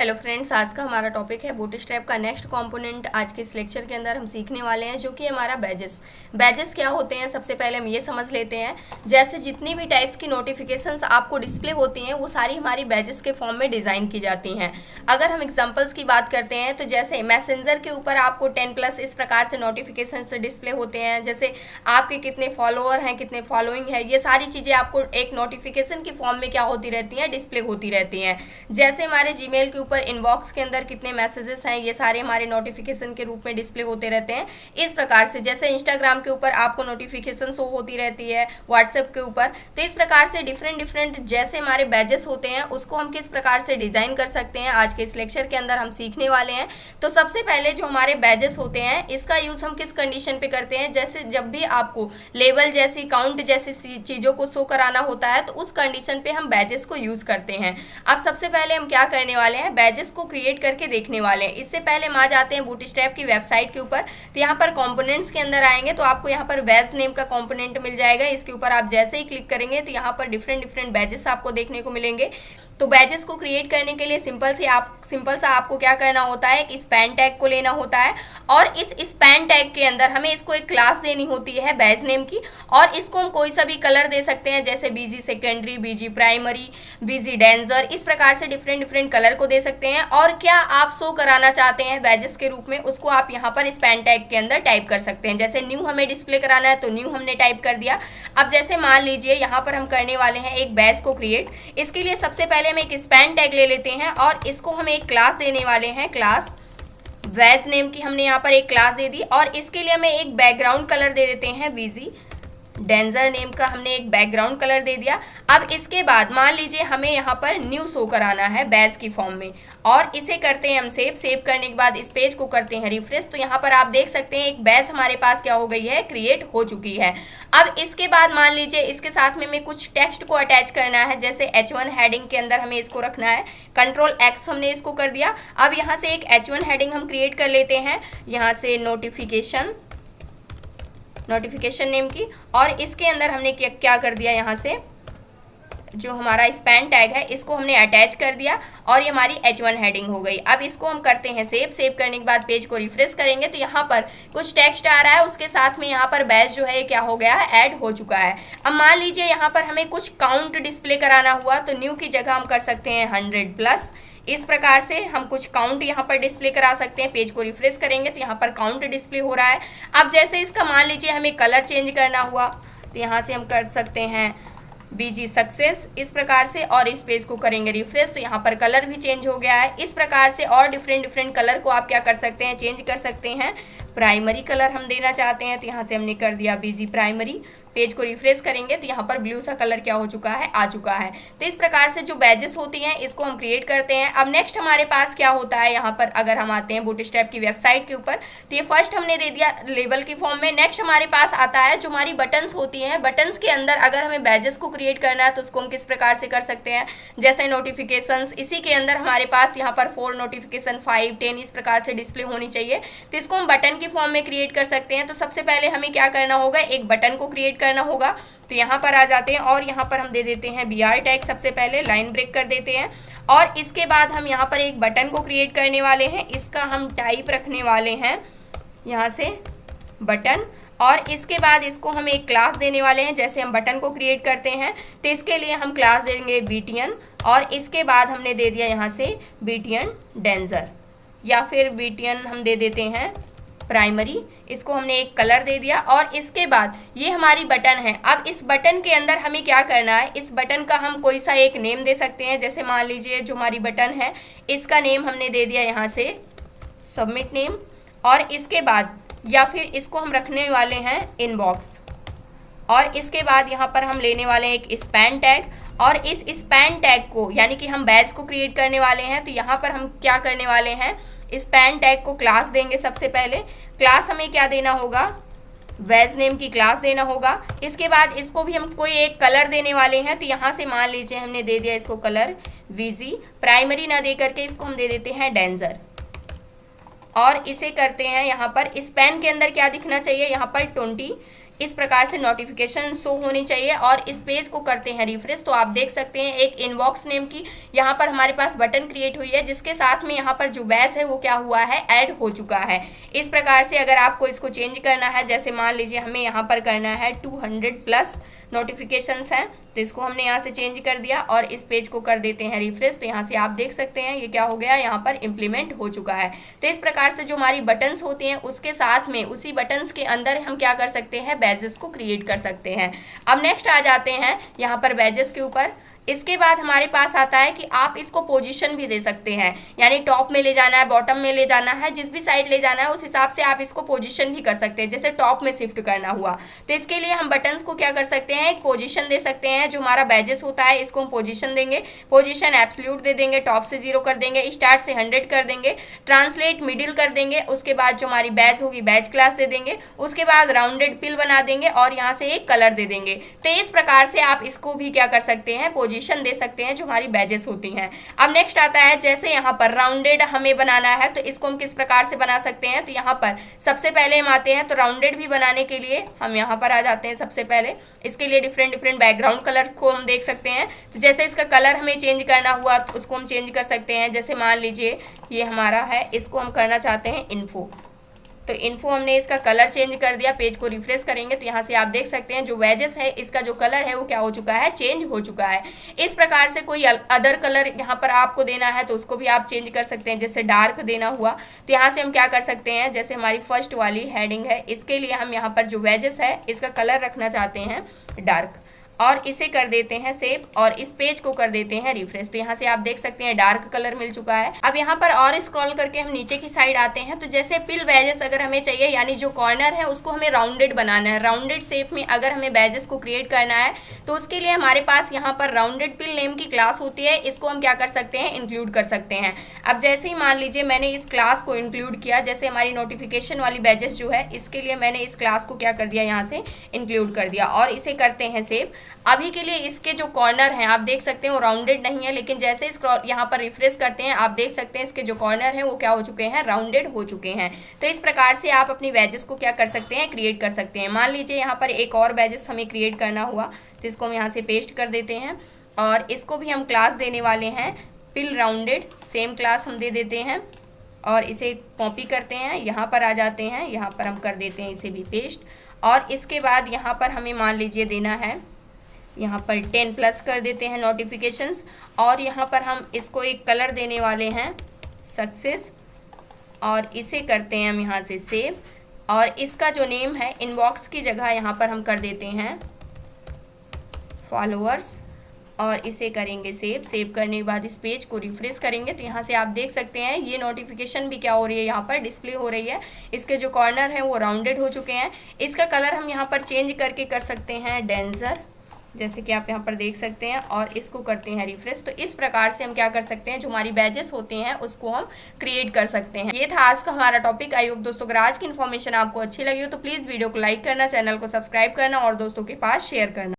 Hello friends, आज का हमारा टॉपिक है बूटस्ट्रैप का नेक्स्ट कंपोनेंट। आज के इस लेक्चर के अंदर हम सीखने वाले हैं जो कि हमारा बैजेस। बैजेस क्या होते हैं, सबसे पहले हम ये समझ लेते हैं। जैसे जितनी भी टाइप्स की नोटिफिकेशंस आपको डिस्प्ले होती हैं वो सारी हमारी बैजेस के फॉर्म में डिज़ाइन की जाती हैं। अगर हम एग्जांपल्स की बात करते हैं तो जैसे मैसेंजर के ऊपर आपको 10+ इस प्रकार से नोटिफिकेशन डिस्प्ले होते हैं। जैसे आपके कितने फॉलोअर हैं, कितने फॉलोइंग है, ये सारी चीज़ें आपको एक नोटिफिकेशन की फॉर्म में क्या होती रहती हैं, डिस्प्ले होती रहती हैं। जैसे हमारे जीमेल के पर इनबॉक्स के अंदर कितने मैसेजेस हैं, ये सारे हमारे नोटिफिकेशन के रूप में डिस्प्ले होते रहते हैं। इस प्रकार से जैसे इंस्टाग्राम के ऊपर आपको नोटिफिकेशन शो होती रहती है, व्हाट्सएप के ऊपर। तो इस प्रकार से डिफरेंट जैसे हमारे बैजेस होते हैं उसको हम किस प्रकार से डिजाइन कर सकते हैं, आज के इस लेक्चर के अंदर हम सीखने वाले हैं। तो सबसे पहले जो हमारे बैजेस होते हैं इसका यूज हम किस कंडीशन पे करते हैं, जैसे जब भी आपको लेवल जैसी, काउंट जैसी चीजों को शो कराना होता है तो उस कंडीशन पे हम बैजेस को यूज करते हैं। अब सबसे पहले हम क्या करने वाले हैं, बैजेस को क्रिएट करके देखने वाले हैं। इससे पहले हम आ जाते हैं बूटस्ट्रैप की वेबसाइट के ऊपर। तो यहाँ पर कंपोनेंट्स के अंदर आएंगे तो आपको यहाँ पर बैज नेम का कंपोनेंट मिल जाएगा। इसके ऊपर आप जैसे ही क्लिक करेंगे तो यहाँ पर डिफरेंट बैजेस आपको देखने को मिलेंगे। तो बैजेस को क्रिएट करने के लिए सिंपल सा आपको क्या करना होता है, एक स्पैन टैग को लेना होता है और इस स्पैन टैग के अंदर हमें इसको एक क्लास देनी होती है बैज नेम की, और इसको हम कोई सा भी कलर दे सकते हैं, जैसे बीजी सेकेंडरी, बीजी प्राइमरी, बीजी डेंजर, इस प्रकार से डिफरेंट कलर को दे सकते हैं। और क्या आप शो कराना चाहते हैं बैजेस के रूप में उसको आप यहाँ पर स्पैन टैग के अंदर टाइप कर सकते हैं। जैसे न्यू हमें डिस्प्ले कराना है तो न्यू हमने टाइप कर दिया। अब जैसे मान लीजिए यहाँ पर हम करने वाले हैं एक बैज को क्रिएट। इसके लिए सबसे पहले हम एक स्पैन टैग ले लेते हैं और इसको हम एक क्लास देने वाले हैं। क्लास बैज नेम की हमने यहाँ पर एक क्लास दे दी और इसके लिए हमें एक बैकग्राउंड कलर दे देते हैं, बीजी डेंजर नेम का हमने एक बैकग्राउंड कलर दे दिया। अब इसके बाद मान लीजिए हमें यहाँ पर न्यू शो कराना है बैज की फॉर्म में, और इसे करते हैं हम सेव करने के बाद इस पेज को करते हैं रिफ्रेश। तो यहाँ पर आप देख सकते हैं एक बैज हमारे पास क्या हो गई है, क्रिएट हो चुकी है। अब इसके बाद मान लीजिए इसके साथ में हमें कुछ टेक्स्ट को अटैच करना है, जैसे H1 हेडिंग के अंदर हमें इसको रखना है। Ctrl+X हमने इसको कर दिया। अब यहाँ से एक H1 हेडिंग हम क्रिएट कर लेते हैं, यहाँ से नोटिफिकेशन नेम की, और इसके अंदर हमने क्या कर दिया, यहाँ से जो हमारा स्पैन टैग है इसको हमने अटैच कर दिया और ये हमारी H1 हेडिंग हो गई। अब इसको हम करते हैं सेव करने के बाद पेज को रिफ्रेश करेंगे तो यहाँ पर कुछ टेक्स्ट आ रहा है, उसके साथ में यहाँ पर बैज जो है क्या हो गया है, ऐड हो चुका है। अब मान लीजिए यहाँ पर हमें कुछ काउंट डिस्प्ले कराना हुआ तो न्यू की जगह हम कर सकते हैं 100+। इस प्रकार से हम कुछ काउंट यहाँ पर डिस्प्ले करा सकते हैं। पेज को रिफ्रेश करेंगे तो यहाँ पर काउंट डिस्प्ले हो रहा है। अब जैसे इसका मान लीजिए हमें कलर चेंज करना हुआ तो यहाँ से हम कर सकते हैं बीजी सक्सेस, इस प्रकार से, और इस पेज को करेंगे रिफ्रेश तो यहाँ पर कलर भी चेंज हो गया है। इस प्रकार से और डिफरेंट कलर को आप क्या कर सकते हैं, चेंज कर सकते हैं। प्राइमरी कलर हम देना चाहते हैं तो यहाँ से हमने कर दिया बीजी प्राइमरी। पेज को रिफ्रेश करेंगे तो यहाँ पर ब्लू सा कलर क्या हो चुका है, आ चुका है। तो इस प्रकार से जो बैजेस होती हैं इसको हम क्रिएट करते हैं। अब नेक्स्ट हमारे पास क्या होता है, यहाँ पर अगर हम आते हैं बूटस्ट्रैप की वेबसाइट के ऊपर तो ये फर्स्ट हमने दे दिया लेवल की फॉर्म में। नेक्स्ट हमारे पास आता है जो हमारी बटन्स होती हैं। बटन्स के अंदर अगर हमें बैजेस को क्रिएट करना है तो उसको हम किस प्रकार से कर सकते हैं, जैसे नोटिफिकेशंस, इसी के अंदर हमारे पास यहाँ पर 4 नोटिफिकेशन, 5, 10 इस प्रकार से डिस्प्ले होनी चाहिए। तो इसको हम बटन की फॉर्म में क्रिएट कर सकते हैं। तो सबसे पहले हमें क्या करना होगा, एक बटन को क्रिएट करना होगा। तो यहाँ पर आ जाते हैं और यहाँ पर हम दे देते हैं BR टैग, सबसे पहले लाइन ब्रेक कर देते हैं। और इसके बाद हम यहाँ पर एक बटन को क्रिएट करने वाले हैं, इसका हम टाइप रखने वाले हैं यहाँ से बटन, और इसके बाद इसको हम एक क्लास देने वाले हैं। जैसे हम बटन को क्रिएट करते हैं तो इसके लिए हम क्लास देंगे BTN, और इसके बाद हमने दे दिया यहाँ से BTN डेंजर, या फिर BTN हम दे देते हैं प्राइमरी। इसको हमने एक कलर दे दिया और इसके बाद ये हमारी बटन है। अब इस बटन के अंदर हमें क्या करना है, इस बटन का हम कोई सा एक नेम दे सकते हैं। जैसे मान लीजिए जो हमारी बटन है इसका नेम हमने दे दिया यहाँ से सबमिट नेम, और इसके बाद या फिर इसको हम रखने वाले हैं इनबॉक्स, और इसके बाद यहाँ पर हम लेने वाले हैं एक स्पैन टैग, और इस स्पैन टैग को यानी कि हम बैज को क्रिएट करने वाले हैं तो यहाँ पर हम क्या करने वाले हैं, स्पैन टैग को क्लास देंगे। सबसे पहले क्लास हमें क्या देना होगा, बैज नेम की क्लास देना होगा। इसके बाद इसको भी हम कोई एक कलर देने वाले हैं। तो यहाँ से मान लीजिए हमने दे दिया इसको कलर VG प्राइमरी ना दे करके इसको हम दे देते हैं डेंजर, और इसे करते हैं यहाँ पर स्पैन के अंदर क्या दिखना चाहिए, यहाँ पर 20 इस प्रकार से नोटिफिकेशन शो होनी चाहिए। और इस पेज को करते हैं रिफ्रेश तो आप देख सकते हैं एक इनबॉक्स नेम की यहाँ पर हमारे पास बटन क्रिएट हुई है, जिसके साथ में यहाँ पर जो बैच है वो क्या हुआ है, ऐड हो चुका है। इस प्रकार से अगर आपको इसको चेंज करना है, जैसे मान लीजिए हमें यहाँ पर करना है 200 प्लस नोटिफिकेशंस हैं, तो इसको हमने यहाँ से चेंज कर दिया और इस पेज को कर देते हैं रिफ्रेश। तो यहाँ से आप देख सकते हैं ये क्या हो गया, यहाँ पर इम्प्लीमेंट हो चुका है। तो इस प्रकार से जो हमारी बटन्स होती हैं उसके साथ में उसी बटन्स के अंदर हम क्या कर सकते हैं, बैजेस को क्रिएट कर सकते हैं। अब नेक्स्ट आ जाते हैं यहाँ पर बैजेस के ऊपर। इसके बाद हमारे पास आता है कि आप इसको पोजीशन भी दे सकते हैं, यानी टॉप में ले जाना है, बॉटम में ले जाना है, जिस भी साइड ले जाना है उस हिसाब से आप इसको पोजीशन भी कर सकते हैं। जैसे टॉप में शिफ्ट करना हुआ तो इसके लिए हम बटन्स को क्या कर सकते हैं, एक पोजीशन दे सकते हैं। जो हमारा बैजेस होता है इसको हम पोजीशन देंगे, पोजीशन एब्सोल्यूट दे देंगे, टॉप से 0 कर देंगे, स्टार्ट से 100 कर देंगे, ट्रांसलेट मिडिल कर देंगे। उसके बाद जो हमारी बैज होगी बैज क्लास दे देंगे, उसके बाद राउंडेड पिल बना देंगे और यहाँ से एक कलर दे देंगे। तो इस प्रकार से आप इसको भी क्या कर सकते हैं, पोजीशन दे सकते हैं जो हमारी बैजेस होती हैं। अब नेक्स्ट आता है जैसे यहाँ पर राउंडेड हमें बनाना है तो इसको हम किस प्रकार से बना सकते हैं। तो यहाँ पर सबसे पहले हम आते हैं, तो राउंडेड भी बनाने के लिए हम यहाँ पर आ जाते हैं। सबसे पहले इसके लिए डिफरेंट बैकग्राउंड कलर को हम देख सकते हैं। तो जैसे इसका कलर हमें चेंज करना हुआ तो उसको हम चेंज कर सकते हैं। जैसे मान लीजिए ये हमारा है, इसको हम करना चाहते हैं इन्फो, तो इन्फो हमने इसका कलर चेंज कर दिया। पेज को रिफ्रेश करेंगे तो यहाँ से आप देख सकते हैं जो वेजेस है इसका जो कलर है वो क्या हो चुका है, चेंज हो चुका है। इस प्रकार से कोई अदर कलर यहाँ पर आपको देना है तो उसको भी आप चेंज कर सकते हैं। जैसे डार्क देना हुआ तो यहाँ से हम क्या कर सकते हैं, जैसे हमारी फर्स्ट वाली हेडिंग है इसके लिए हम यहाँ पर जो वेजेस है इसका कलर रखना चाहते हैं डार्क, और इसे कर देते हैं सेव और इस पेज को कर देते हैं रिफ्रेश। तो यहाँ से आप देख सकते हैं डार्क कलर मिल चुका है। अब यहाँ पर और स्क्रॉल करके हम नीचे की साइड आते हैं। तो जैसे पिल बैजेस अगर हमें चाहिए, यानी जो कॉर्नर है उसको हमें राउंडेड बनाना है, राउंडेड शेप में अगर हमें बैजेस को क्रिएट करना है तो उसके लिए हमारे पास यहाँ पर राउंडेड पिल नेम की क्लास होती है, इसको हम क्या कर सकते हैं, इंक्लूड कर सकते हैं। अब जैसे ही मान लीजिए मैंने इस क्लास को इंक्लूड किया, जैसे हमारी नोटिफिकेशन वाली बैजेस जो है इसके लिए मैंने इस क्लास को क्या कर दिया, यहाँ से इंक्लूड कर दिया और इसे करते हैं सेव। अभी के लिए इसके जो कॉर्नर हैं आप देख सकते हैं वो राउंडेड नहीं है, लेकिन जैसे स्क्रॉल यहाँ पर रिफ्रेश करते हैं आप देख सकते हैं इसके जो कॉर्नर हैं वो क्या हो चुके हैं, राउंडेड हो चुके हैं। तो इस प्रकार से आप अपनी बैजेस को क्या कर सकते हैं, क्रिएट कर सकते हैं। मान लीजिए यहाँ पर एक और बैजेस हमें क्रिएट करना हुआ तो इसको हम यहाँ से पेस्ट कर देते हैं और इसको भी हम क्लास देने वाले हैं पिल राउंडेड, सेम क्लास हम दे देते हैं और इसे कॉपी करते हैं, यहाँ पर आ जाते हैं, यहाँ पर हम कर देते हैं इसे भी पेस्ट। और इसके बाद यहाँ पर हमें मान लीजिए देना है, यहाँ पर 10 प्लस कर देते हैं नोटिफिकेशंस और यहाँ पर हम इसको एक कलर देने वाले हैं सक्सेस और इसे करते हैं हम यहाँ से सेव। और इसका जो नेम है इनबॉक्स की जगह यहाँ पर हम कर देते हैं फॉलोअर्स और इसे करेंगे सेव। सेव करने के बाद इस पेज को रिफ्रेश करेंगे तो यहाँ से आप देख सकते हैं ये नोटिफिकेशन भी क्या हो रही है, यहाँ पर डिस्प्ले हो रही है। इसके जो कॉर्नर हैं वो राउंडेड हो चुके हैं। इसका कलर हम यहाँ पर चेंज करके कर सकते हैं डेंजर, जैसे कि आप यहाँ पर देख सकते हैं और इसको करते हैं रिफ्रेश। तो इस प्रकार से हम क्या कर सकते हैं, जो हमारी बैजेस होते हैं उसको हम क्रिएट कर सकते हैं। ये था आज का हमारा टॉपिक। आई होप दोस्तों अगर आज की इन्फॉर्मेशन आपको अच्छी लगी हो तो प्लीज़ वीडियो को लाइक करना, चैनल को सब्सक्राइब करना और दोस्तों के पास शेयर करना।